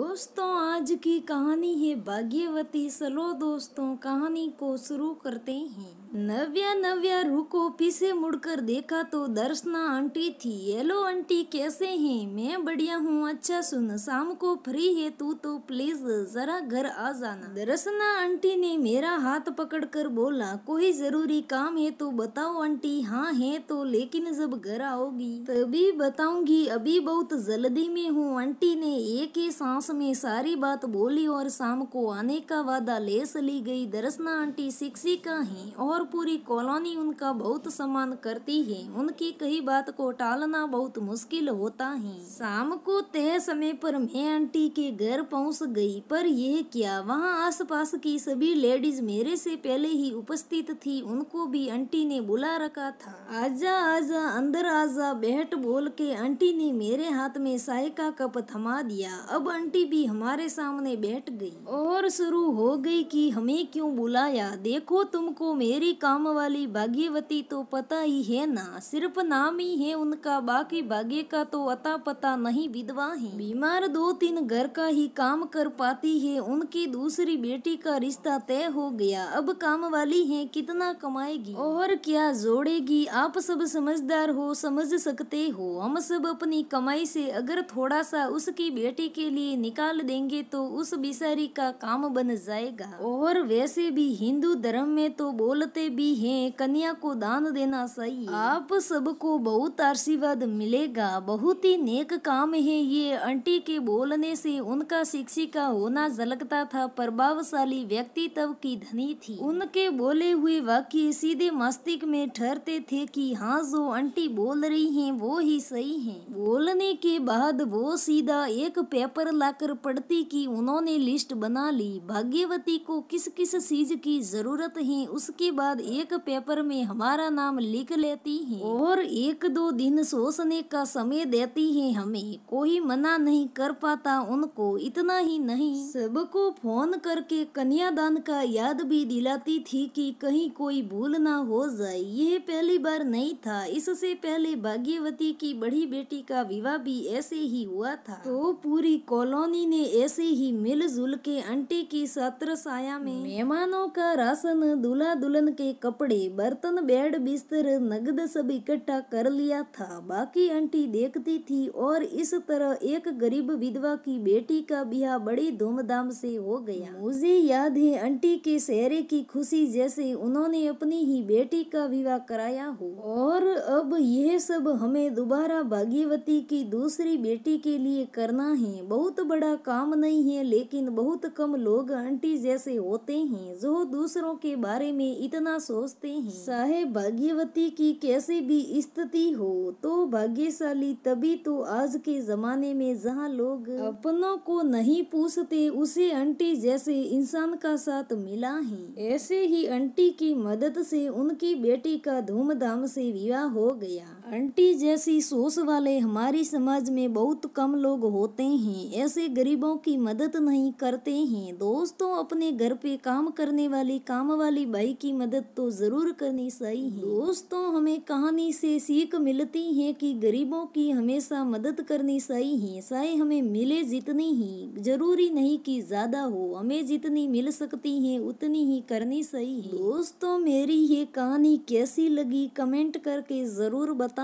दोस्तों आज की कहानी है भाग्यवती। चलो दोस्तों कहानी को शुरू करते हैं। नव्या रुको, पीछे मुड़कर देखा तो दर्शना आंटी थी। हेलो आंटी, कैसे हैं? मैं बढ़िया हूँ। अच्छा सुन, शाम को फ्री है तू तो प्लीज जरा घर आ जाना। दर्शना आंटी ने मेरा हाथ पकड़कर बोला, कोई जरूरी काम है तो बताओ आंटी। हाँ है तो, लेकिन जब घर आओगी तभी बताऊंगी, अभी बहुत जल्दी में हूँ। आंटी ने एक ही सांस में सारी बात बोली और शाम को आने का वादा ले चली गई। दर्शना आंटी शिक्षिका हैं और पूरी कॉलोनी उनका बहुत सम्मान करती है। उनकी कई बात को टालना बहुत मुश्किल होता है। शाम को तय समय पर मैं आंटी के घर पहुंच गई, पर यह क्या, वहां आसपास की सभी लेडीज मेरे से पहले ही उपस्थित थी। उनको भी आंटी ने बुला रखा था। आजा आजा, अंदर आजा, बैठ बोल के आंटी ने मेरे हाथ में चाय का कप थमा दिया। अब आंटी भी हमारे सामने बैठ गई और शुरू हो गई कि हमें क्यों बुलाया। देखो तुमको मेरी काम वाली भाग्यवती तो पता ही है ना, सिर्फ नाम ही है उनका, बाकी भाग्य का तो अता पता नहीं। विधवा है, बीमार, 2-3 घर का ही काम कर पाती है। उनकी दूसरी बेटी का रिश्ता तय हो गया, अब काम वाली है, कितना कमाएगी और क्या जोड़ेगी। आप सब समझदार हो, समझ सकते हो। हम सब अपनी कमाई से अगर थोड़ा सा उसकी बेटी के लिए निकाल देंगे तो उस बिचारी का काम बन जाएगा। और वैसे भी हिंदू धर्म में तो बोलते भी हैं कन्या को दान देना चाहिए। आप सबको बहुत आशीर्वाद मिलेगा, बहुत ही नेक काम है ये। आंटी के बोलने से उनका शिक्षिका होना झलकता था। प्रभावशाली व्यक्तित्व की धनी थी। उनके बोले हुए वाक्य सीधे मस्तिष्क में ठहरते थे कि हाँ, जो आंटी बोल रही हैं वो ही सही है। बोलने के बाद वो सीधा एक पेपर लाकर पढ़ती कि उन्होंने लिस्ट बना ली, भाग्यवती को किस किस चीज की जरूरत है। उसके बाद एक पेपर में हमारा नाम लिख लेती हैं और 1-2 दिन सोचने का समय देती हैं हमें। कोई मना नहीं कर पाता उनको। इतना ही नहीं, सबको फोन करके कन्यादान का याद भी दिलाती थी कि कहीं कोई भूल ना हो जाए। यह पहली बार नहीं था, इससे पहले भाग्यवती की बड़ी बेटी का विवाह भी ऐसे ही हुआ था। तो पूरी कॉलोनी ने ऐसे ही मिलजुल के आंटी की छत्र छाया में मेहमानों का राशन, दूल्हा दुल्हन के कपड़े, बर्तन, बेड, बिस्तर, नगद सब इकट्ठा कर लिया था। बाकी आंटी देखती थी और इस तरह एक गरीब विधवा की बेटी का ब्याह बड़ी धूमधाम से हो गया। मुझे याद है आंटी के चेहरे की खुशी जैसे उन्होंने अपनी ही बेटी का विवाह कराया हो। और अब यह सब हमें दोबारा भाग्यवती की दूसरी बेटी के लिए करना है। बहुत बड़ा काम नहीं है, लेकिन बहुत कम लोग आंटी जैसे होते हैं जो दूसरों के बारे में इतना सोचते हैं। चाहे भाग्यवती की कैसी भी स्थिति हो, तो भाग्यशाली तभी तो आज के जमाने में जहाँ लोग अपनों को नहीं पूछते, उसे आंटी जैसे इंसान का साथ मिला है। ऐसे ही आंटी की मदद से उनकी बेटी का धूमधाम से विवाह हो गया। आंटी जैसी सोच वाले हमारी समाज में बहुत कम लोग होते हैं। ऐसे गरीबों की मदद नहीं करते हैं। दोस्तों, अपने घर पे काम करने वाली काम वाली बाई की मदद तो जरूर करनी चाहिए। दोस्तों, हमें कहानी से सीख मिलती है कि गरीबों की हमेशा मदद करनी चाहिए। चाहे हमें मिले जितनी ही, जरूरी नहीं कि ज्यादा हो, हमें जितनी मिल सकती है उतनी ही करनी चाहिए। दोस्तों, मेरी ये कहानी कैसी लगी कमेंट करके जरूर बताना।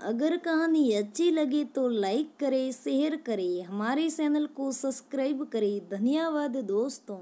अगर कहानी अच्छी लगे तो लाइक करे, शेयर करे, हमारे चैनल को सब्सक्राइब करे। धन्यवाद दोस्तों।